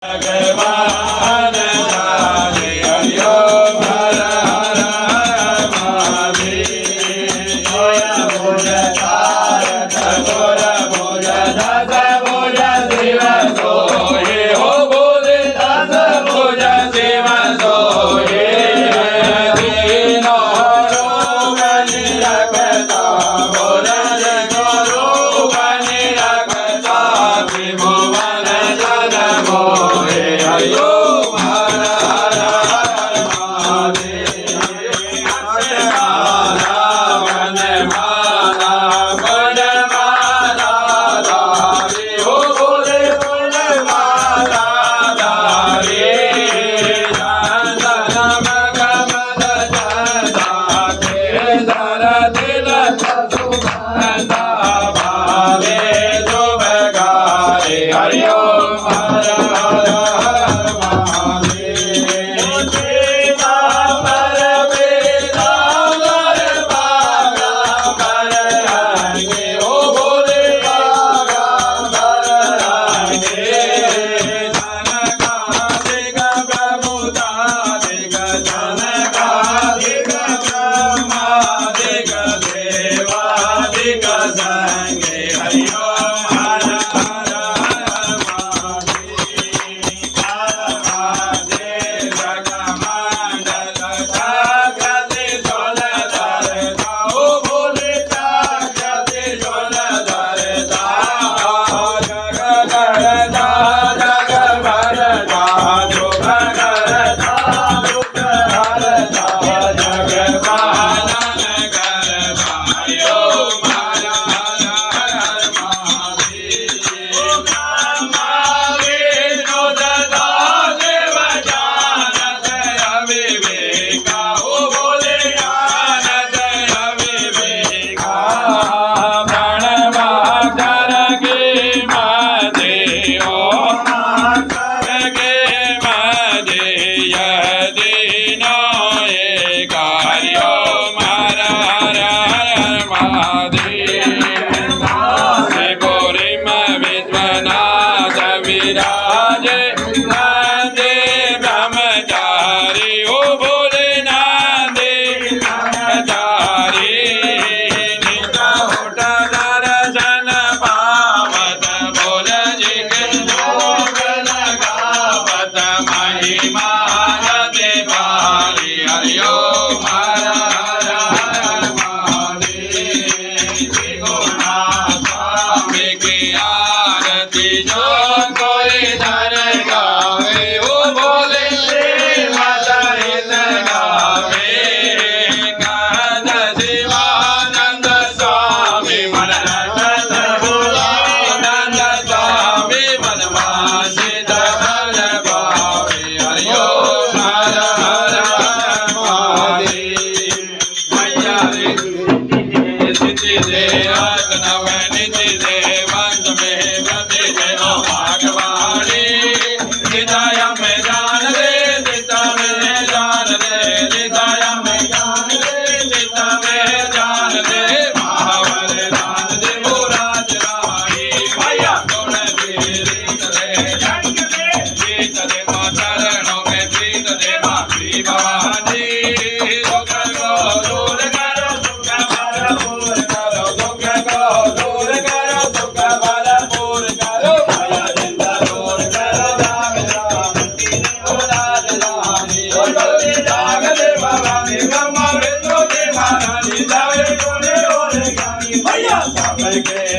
ભગવાન જાને હરિયો હર હર મહાદેવ જોયા ભુજ તારક ગોર ભુજ દસ ભુજ શિવ સોયે હો ભુજ દસ ભુજ શિવ સોયે દીનો રૂપ નિરખતા ભુજ ગોરો નિરખતા ત્રિભુવન જન મોહે હરિયો હર હર હર મહાદેવ માલા વન માલા બડ માલા દારી હો બોલે બડ માલા દારી ચંદન મગમદ જતા કેસર તિલક સુગંધા ભાવે શુભ ગારે હરિયો હર હર હર મહાદેવ પીતાંબર પીતાંબર બાગાંબર રંગે ઓ બોલે બાગાંબર રંગે જનકાદિક પ્રભુતાદિક જનકાદિક બ્રહ્માદિક દેવાદિક સંગે હરિયો હર હર હર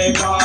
Bye.